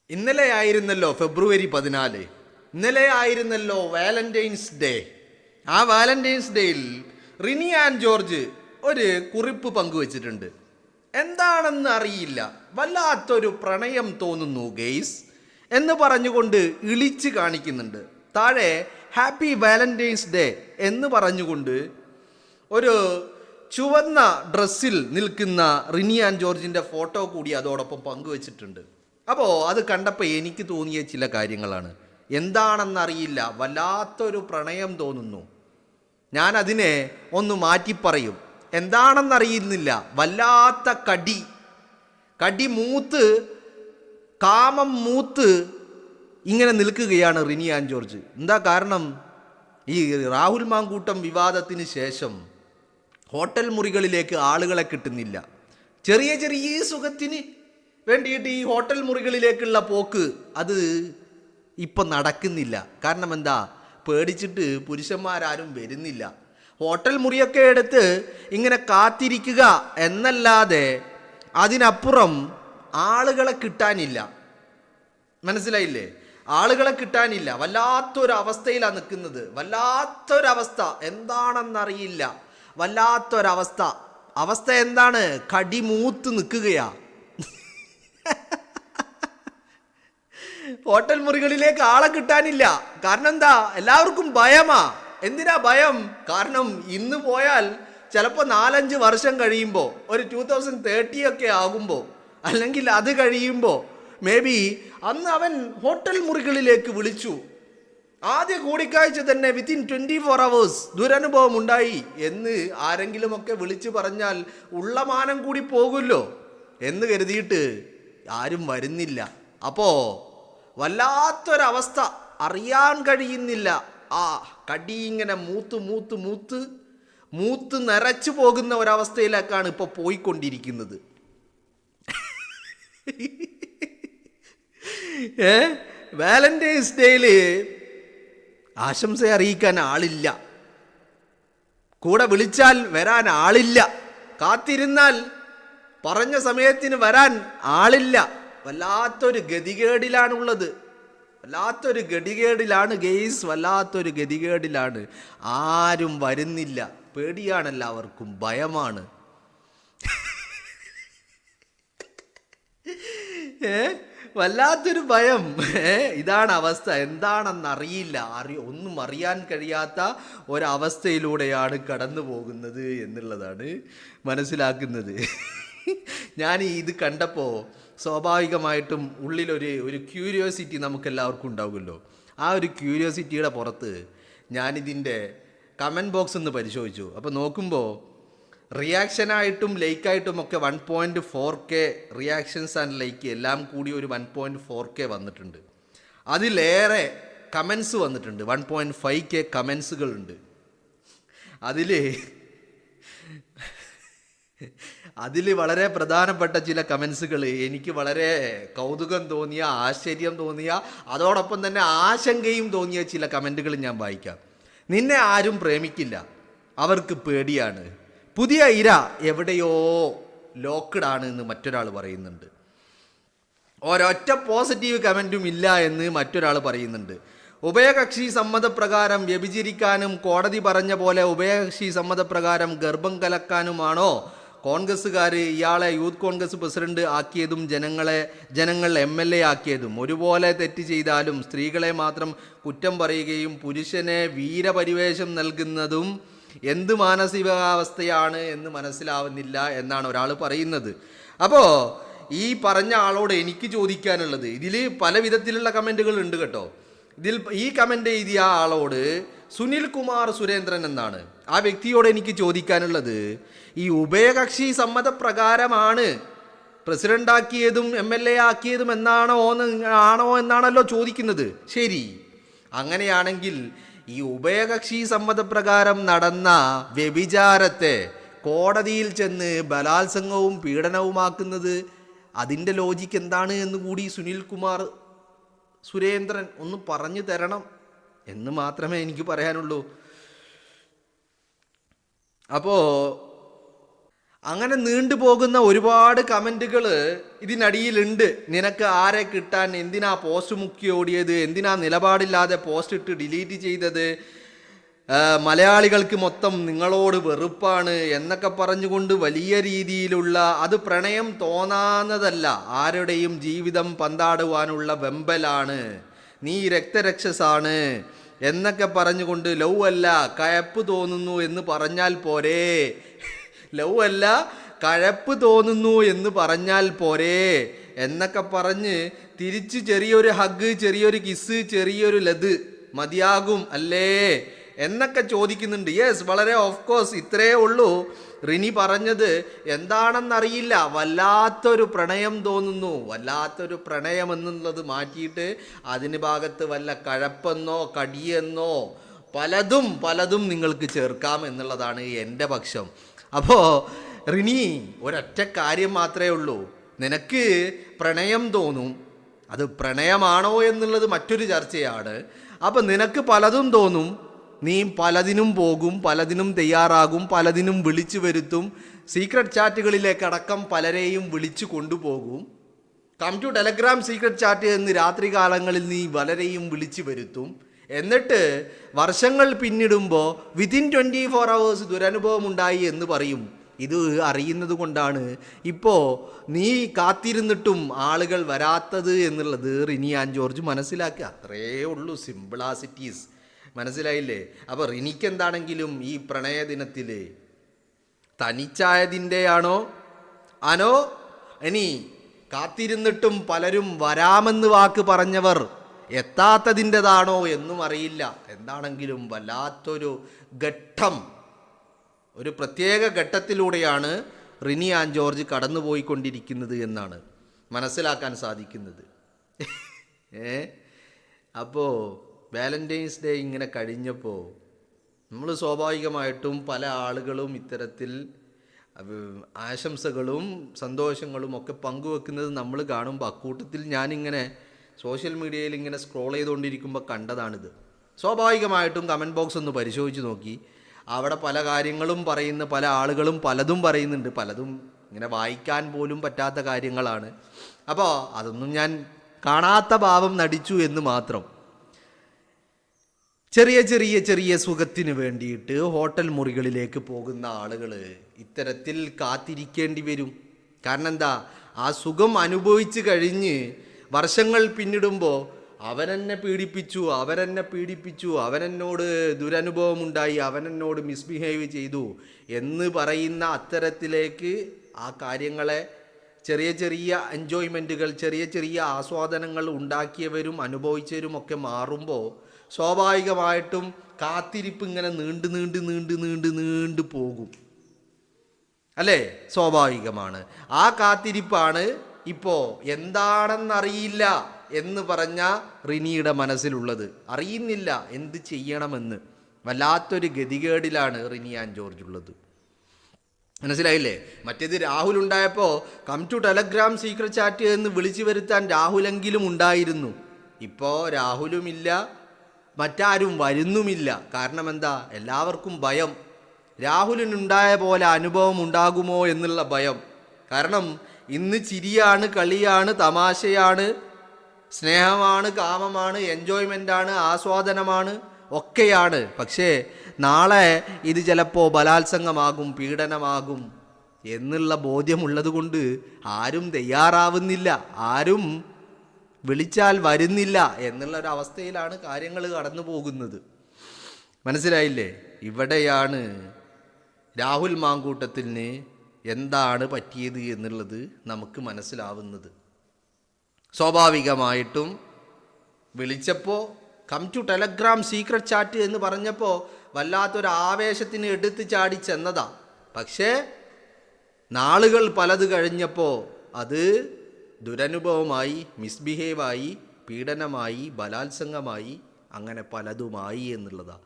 ഇന്നലെ ആയിരുന്നല്ലോ ഫെബ്രുവരി 14. ഇന്നലെ ആയിരുന്നല്ലോ വാലന്റൈൻസ് ഡേ. ആ വാലന്റൈൻസ് ഡേയിൽ റിനി ആൻഡ് ജോർജ് ഒരു കുറിപ്പ് പങ്കുവച്ചിട്ടുണ്ട്. എന്താണെന്ന് അറിയില്ല, വല്ലാത്തൊരു പ്രണയം തോന്നുന്നു ഗെയ്സ് എന്ന് പറഞ്ഞുകൊണ്ട് ഇളിച്ച് കാണിക്കുന്നുണ്ട്. താഴെ ഹാപ്പി വാലന്റൈൻസ് ഡേ എന്ന് പറഞ്ഞുകൊണ്ട് ഒരു ചുവന്ന ഡ്രസ്സിൽ നിൽക്കുന്ന റിനി ആൻഡ് ജോർജിൻ്റെ ഫോട്ടോ കൂടി അതോടൊപ്പം പങ്കുവച്ചിട്ടുണ്ട്. അപ്പോൾ അത് കണ്ടപ്പോൾ എനിക്ക് തോന്നിയ ചില കാര്യങ്ങളാണ്. എന്താണെന്നറിയില്ല, വല്ലാത്തൊരു പ്രണയം തോന്നുന്നു. ഞാൻ അതിനെ ഒന്ന് മാറ്റി പറയും. എന്താണെന്നറിയുന്നില്ല, വല്ലാത്ത കടി മൂത്ത്, കാമം മൂത്ത് ഇങ്ങനെ നിൽക്കുകയാണ് റിനി ആൻഡ് ജോർജ്. എന്താ കാരണം? ഈ രാഹുൽ മാങ്കൂട്ടം വിവാദത്തിന് ശേഷം ഹോട്ടൽ മുറികളിലേക്ക് ആളുകളെ കിട്ടുന്നില്ല. ചെറിയ ചെറിയ സുഖത്തിന് വേണ്ടിയിട്ട് ഈ ഹോട്ടൽ മുറികളിലേക്കുള്ള പോക്ക് അത് ഇപ്പം നടക്കുന്നില്ല. കാരണം എന്താ? പേടിച്ചിട്ട് പുരുഷന്മാരാരും വരുന്നില്ല. ഹോട്ടൽ മുറിയൊക്കെ എടുത്ത് ഇങ്ങനെ കാത്തിരിക്കുക എന്നല്ലാതെ അതിനപ്പുറം ആളുകളെ കിട്ടാനില്ല. മനസ്സിലായില്ലേ? ആളുകളെ കിട്ടാനില്ല. വല്ലാത്തൊരവസ്ഥയിലാണ് നിൽക്കുന്നത്. വല്ലാത്തൊരവസ്ഥ, എന്താണെന്നറിയില്ല, വല്ലാത്തൊരവസ്ഥ. അവസ്ഥ എന്താണ്? കടിമൂത്ത് നിൽക്കുകയാ. ഹോട്ടൽ മുറികളിലേക്ക് ആളെ കിട്ടാനില്ല. കാരണം എന്താ? എല്ലാവർക്കും ഭയമാ. എന്തിനാ ഭയം? കാരണം ഇന്ന് പോയാൽ ചിലപ്പോൾ 4-5 വർഷം കഴിയുമ്പോൾ, ഒരു 2030 ഒക്കെ ആകുമ്പോൾ, അല്ലെങ്കിൽ അത് കഴിയുമ്പോൾ മേ ബി അന്ന് അവൻ ഹോട്ടൽ മുറികളിലേക്ക് വിളിച്ചു. ആദ്യ കൂടിക്കാഴ്ച തന്നെ വിത്തിൻ 24 hours ദുരനുഭവം ഉണ്ടായി എന്ന് ആരെങ്കിലുമൊക്കെ വിളിച്ചു പറഞ്ഞാൽ ഉള്ള മാനം കൂടി പോകുമല്ലോ എന്ന് കരുതിയിട്ട് ആരും വരുന്നില്ല. അപ്പോൾ വല്ലാത്തൊരവസ്ഥ, അറിയാൻ കഴിയുന്നില്ല. ആ കടി ഇങ്ങനെ മൂത്ത് നിറച്ചു പോകുന്ന ഒരവസ്ഥയിലേക്കാണ് ഇപ്പോൾ പോയിക്കൊണ്ടിരിക്കുന്നത്. വാലന്റൈൻസ് ഡേയിൽ ആശംസ അറിയിക്കാൻ ആളില്ല, കൂടെ വിളിച്ചാൽ വരാൻ ആളില്ല, കാത്തിരുന്നാൽ പറഞ്ഞ സമയത്തിന് വരാൻ ആളില്ല. വല്ലാത്തൊരു ഗതികേടിലാണുള്ളത്. വല്ലാത്തൊരു ഗതികേടിലാണ് ഗെയ്സ്, വല്ലാത്തൊരു ഗതികേടിലാണ്. ആരും വരുന്നില്ല. പേടിയാണ്, എല്ലാവർക്കും ഭയമാണ്. വല്ലാത്തൊരു ഭയം. ഇതാണ് അവസ്ഥ. എന്താണെന്നറിയില്ല, ഒന്നും അറിയാൻ കഴിയാത്ത ഒരവസ്ഥയിലൂടെയാണ് കടന്നു പോകുന്നത് എന്നുള്ളതാണ് മനസ്സിലാക്കുന്നത്. ഞാൻ ഇത് കണ്ടപ്പോൾ സ്വാഭാവികമായിട്ടും ഉള്ളിലൊരു ക്യൂരിയോസിറ്റി നമുക്കെല്ലാവർക്കും ഉണ്ടാവുമല്ലോ. ആ ഒരു ക്യൂരിയോസിറ്റിയുടെ പുറത്ത് ഞാനിതിൻ്റെ കമൻറ്റ് ബോക്സ് ഒന്ന് പരിശോധിച്ചു. അപ്പോൾ നോക്കുമ്പോൾ റിയാക്ഷനായിട്ടും ലൈക്കായിട്ടും ഒക്കെ 1.4K റിയാക്ഷൻസ് ആൻഡ് ലൈക്ക് എല്ലാം കൂടി ഒരു 1.4K വന്നിട്ടുണ്ട്. അതിലേറെ കമൻസ് വന്നിട്ടുണ്ട്. 1.5K കമൻസുകളുണ്ട്. അതിൽ വളരെ പ്രധാനപ്പെട്ട ചില കമൻസുകൾ എനിക്ക് വളരെ കൗതുകം തോന്നിയ, ആശ്ചര്യം തോന്നിയ, അതോടൊപ്പം തന്നെ ആശങ്കയും തോന്നിയ ചില കമൻറ്റുകൾ ഞാൻ വായിക്കാം. നിന്നെ ആരും പ്രേമിക്കില്ല, അവർക്ക് പേടിയാണ്. പുതിയ ഇര എവിടെയോ ലോക്ക്ഡാണ് എന്ന് മറ്റൊരാൾ പറയുന്നുണ്ട്. ഒരൊറ്റ പോസിറ്റീവ് കമൻറ്റും ഇല്ല എന്ന് മറ്റൊരാൾ പറയുന്നുണ്ട്. ഉഭയകക്ഷി സമ്മതപ്രകാരം വ്യഭിചരിക്കാനും കോടതി പറഞ്ഞ പോലെ ഉഭയകക്ഷി സമ്മതപ്രകാരം ഗർഭം കലക്കാനുമാണോ കോൺഗ്രസ്സുകാർ ഇയാളെ യൂത്ത് കോൺഗ്രസ് പ്രസിഡന്റ് ആക്കിയതും ജനങ്ങൾ MLA ആക്കിയതും? ഒരുപോലെ തെറ്റ് ചെയ്താലും സ്ത്രീകളെ മാത്രം കുറ്റം പറയുകയും പുരുഷനെ വീരപരിവേഷം നൽകുന്നതും എന്ത് മാനസികാവസ്ഥയാണ് എന്ന് മനസ്സിലാവുന്നില്ല എന്നാണ് ഒരാൾ പറയുന്നത്. അപ്പോൾ ഈ പറഞ്ഞ ആളോട് എനിക്ക് ചോദിക്കാനുള്ളത്, ഇതിൽ പല വിധത്തിലുള്ള കമൻറ്റുകൾ ഉണ്ട് കേട്ടോ. ഈ കമൻ്റ് എഴുതിയ ആളോട് സുനിൽ കുമാർ സുരേന്ദ്രൻ എന്നാണ്. ആ വ്യക്തിയോട് എനിക്ക് ചോദിക്കാനുള്ളത്, ഈ ഉഭയകക്ഷി സമ്മതപ്രകാരമാണ് പ്രസിഡന്റ് ആക്കിയതും MLA ആക്കിയതും ആണോ എന്നാണല്ലോ ചോദിക്കുന്നത്. ശരി, അങ്ങനെയാണെങ്കിൽ ഈ ഉഭയകക്ഷി സമ്മതപ്രകാരം നടന്ന വ്യഭിചാരത്തെ കോടതിയിൽ ചെന്ന് ബലാത്സംഗവും പീഡനവുമാക്കുന്നത് അതിൻ്റെ ലോജിക്ക് എന്താണ് എന്ന് കൂടി സുനിൽ കുമാർ സുരേന്ദ്രൻ ഒന്ന് പറഞ്ഞു തരണം എന്ന് മാത്രമേ എനിക്ക് പറയാനുള്ളൂ. അപ്പോൾ അങ്ങനെ നീണ്ടുപോകുന്ന ഒരുപാട് കമൻറ്റുകൾ ഇതിനടിയിലുണ്ട്. നിനക്ക് ആരെ കിട്ടാൻ, എന്തിനാ പോസ്റ്റ് മുക്കി ഓടിയത്, എന്തിനാ നിലപാടില്ലാതെ പോസ്റ്റ് ഇട്ട് ഡിലീറ്റ് ചെയ്തത്, മലയാളികൾക്ക് മൊത്തം നിങ്ങളോട് വെറുപ്പാണ് എന്നൊക്കെ പറഞ്ഞുകൊണ്ട് വലിയ രീതിയിലുള്ള, അത് പ്രണയം തോന്നാന്നതല്ല, ആരുടെയും ജീവിതം പന്താടുവാനുള്ള വെമ്പലാണ്, നീ രക്തരക്ഷസാണ് എന്നൊക്കെ പറഞ്ഞുകൊണ്ട് ലവ് അല്ല കയപ്പ് തോന്നുന്നു എന്ന് പറഞ്ഞാൽ പോരെ, ലവ് അല്ല കഴപ്പ് തോന്നുന്നു എന്ന് പറഞ്ഞാൽ പോരെ എന്നൊക്കെ പറഞ്ഞ് തിരിച്ച് ചെറിയൊരു ഹഗ്, ചെറിയൊരു കിസ്, ചെറിയൊരു ലത് മതിയാകും അല്ലേ എന്നൊക്കെ ചോദിക്കുന്നുണ്ട്. യെസ്, വളരെ ഓഫ് കോഴ്സ് ഇത്രയേ ഉള്ളൂ. റിനി പറഞ്ഞത് എന്താണെന്നറിയില്ല, വല്ലാത്തൊരു പ്രണയം തോന്നുന്നു. വല്ലാത്തൊരു പ്രണയം എന്നുള്ളത് മാറ്റിയിട്ട് അതിന് ഭാഗത്ത് വല്ല കഴപ്പെന്നോ കടിയെന്നോ പലതും നിങ്ങൾക്ക് ചേർക്കാം എന്നുള്ളതാണ് എൻ്റെ പക്ഷം. അപ്പോൾ റിനി, ഒരൊറ്റ കാര്യം മാത്രമേ ഉള്ളൂ, നിനക്ക് പ്രണയം തോന്നും, അത് പ്രണയമാണോ എന്നുള്ളത് മറ്റൊരു ചർച്ചയാണ്. അപ്പം നിനക്ക് പലതും തോന്നും, നീ പലതിനും പോകും, പലതിനും തയ്യാറാകും, പലതിനും വിളിച്ചു വരുത്തും, സീക്രട്ട് ചാറ്റുകളിലേക്കടക്കം പലരെയും വിളിച്ചു കൊണ്ടുപോകും. Come to Telegram secret chat എന്ന് രാത്രി കാലങ്ങളിൽ നീ പലരെയും വിളിച്ചു വരുത്തും. എന്നിട്ട് വർഷങ്ങൾ പിന്നിടുമ്പോൾ വിതിൻ 24 hours ദുരനുഭവം ഉണ്ടായി എന്ന് പറയും. ഇത് അറിയുന്നത് കൊണ്ടാണ് ഇപ്പോൾ നീ കാത്തിരുന്നിട്ടും ആളുകൾ വരാത്തത് എന്നുള്ളത് റിനി ആൻഡ് ജോർജ് മനസ്സിലാക്കുക. അത്രയേ ഉള്ളൂ, സിമ്പിളാസിറ്റീസ്. മനസ്സിലായില്ലേ? അപ്പോൾ റിനിക്ക് എന്താണെങ്കിലും ഈ പ്രണയ ദിനത്തിൽ തനിച്ചായതിൻ്റെയാണോ ആണോ, ഇനി കാത്തിരുന്നിട്ടും പലരും വരാമെന്ന് വാക്ക് പറഞ്ഞവർ എത്താത്തതിൻ്റെതാണോ എന്നും അറിയില്ല. എന്താണെങ്കിലും വല്ലാത്തൊരു ഘട്ടം, ഒരു പ്രത്യേക ഘട്ടത്തിലൂടെയാണ് റിനി ആൻഡ് ജോർജ് കടന്നുപോയിക്കൊണ്ടിരിക്കുന്നത് എന്നാണ് മനസ്സിലാക്കാൻ സാധിക്കുന്നത്. അപ്പോൾ വാലന്റൈൻസ് ഡേ ഇങ്ങനെ കഴിഞ്ഞപ്പോൾ നമ്മൾ സ്വാഭാവികമായിട്ടും പല ആളുകളും ഇത്തരത്തിൽ ആശംസകളും സന്തോഷങ്ങളും ഒക്കെ പങ്കുവെക്കുന്നത് നമ്മൾ കാണുമ്പോൾ അക്കൂട്ടത്തിൽ ഞാനിങ്ങനെ സോഷ്യൽ മീഡിയയിൽ ഇങ്ങനെ സ്ക്രോൾ ചെയ്തുകൊണ്ടിരിക്കുമ്പോൾ കണ്ടതാണിത്. സ്വാഭാവികമായിട്ടും കമൻറ്റ് ബോക്സ് ഒന്ന് പരിശോധിച്ച് നോക്കി. അവിടെ പല കാര്യങ്ങളും പറയുന്ന പല ആളുകളും പലതും പറയുന്നുണ്ട്, പലതും ഇങ്ങനെ വായിക്കാൻ പോലും പറ്റാത്ത കാര്യങ്ങളാണ്. അപ്പോൾ അതൊന്നും ഞാൻ കാണാത്ത ഭാവം നടിച്ചു എന്ന് മാത്രം. ചെറിയ സുഖത്തിന് വേണ്ടിയിട്ട് ഹോട്ടൽ മുറികളിലേക്ക് പോകുന്ന ആളുകൾ ഇത്തരത്തിൽ കാത്തിരിക്കേണ്ടി വരും. കാരണം എന്താ, ആ സുഖം അനുഭവിച്ച് കഴിഞ്ഞ് വർഷങ്ങൾ പിന്നിടുമ്പോൾ അവനെന്നെ പീഡിപ്പിച്ചു, അവനെന്നോട് ദുരനുഭവമുണ്ടായി, അവനെന്നോട് മിസ്ബിഹേവ് ചെയ്തു എന്ന് പറയുന്ന അത്തരത്തിലേക്ക് ആ കാര്യങ്ങളെ ചെറിയ എൻജോയ്മെൻറ്റുകൾ, ചെറിയ ആസ്വാദനങ്ങൾ ഉണ്ടാക്കിയവരും അനുഭവിച്ചവരും ഒക്കെ മാറുമ്പോൾ സ്വാഭാവികമായിട്ടും കാത്തിരിപ്പ് ഇങ്ങനെ നീണ്ടു പോകും അല്ലേ? സ്വാഭാവികമാണ്. ആ കാത്തിരിപ്പാണ് ഇപ്പോൾ എന്താണെന്നറിയില്ല എന്ന് പറഞ്ഞ റിനിയുടെ മനസ്സിലുള്ളത്. അറിയുന്നില്ല എന്ത് ചെയ്യണമെന്ന്. വല്ലാത്തൊരു ഗതികേടിലാണ് റിനി ആൻഡ് ജോർജ് ഉള്ളത്. മനസ്സിലായില്ലേ? മറ്റേത് രാഹുൽ ഉണ്ടായപ്പോൾ come to Telegram secret chat എന്ന് വിളിച്ചു വരുത്താൻ രാഹുലെങ്കിലും ഉണ്ടായിരുന്നു. ഇപ്പോൾ രാഹുലുമില്ല, മറ്റാരും വരുന്നുമില്ല. കാരണം എന്താ? എല്ലാവർക്കും ഭയം. രാഹുലിനുണ്ടായ പോലെ അനുഭവം ഉണ്ടാകുമോ എന്നുള്ള ഭയം. കാരണം ഇന്ന് ചിരിയാണ്, കളിയാണ്, തമാശയാണ്, സ്നേഹമാണ്, കാമമാണ്, എൻജോയ്മെൻ്റാണ്, ആസ്വാദനമാണ്, ഒക്കെയാണ്. പക്ഷേ നാളെ ഇത് ചിലപ്പോൾ ബലാത്സംഗമാകും, പീഡനമാകും എന്നുള്ള ബോധ്യമുള്ളത് കൊണ്ട് ആരും തയ്യാറാവുന്നില്ല, ആരും വിളിച്ചാൽ വരുന്നില്ല എന്നുള്ളൊരവസ്ഥയിലാണ് കാര്യങ്ങൾ കടന്നു പോകുന്നത്. മനസ്സിലായില്ലേ? ഇവിടെയാണ് രാഹുൽ മാങ്കൂട്ടത്തിന് എന്താണ് പറ്റിയത് എന്നുള്ളത് നമുക്ക് മനസ്സിലാവുന്നത്. സ്വാഭാവികമായിട്ടും വിളിച്ചപ്പോൾ come to Telegram secret chat എന്ന് പറഞ്ഞപ്പോൾ വല്ലാത്തൊരു ആവേശത്തിന് എടുത്ത് ചാടി ചെന്നതാ. പക്ഷേ നാളുകൾ പലത് കഴിഞ്ഞപ്പോൾ അത് ദുരനുഭവമായി, മിസ്ബിഹേവായി, പീഡനമായി, ബലാത്സംഗമായി, അങ്ങനെ പലതുമായി എന്നുള്ളതാണ്.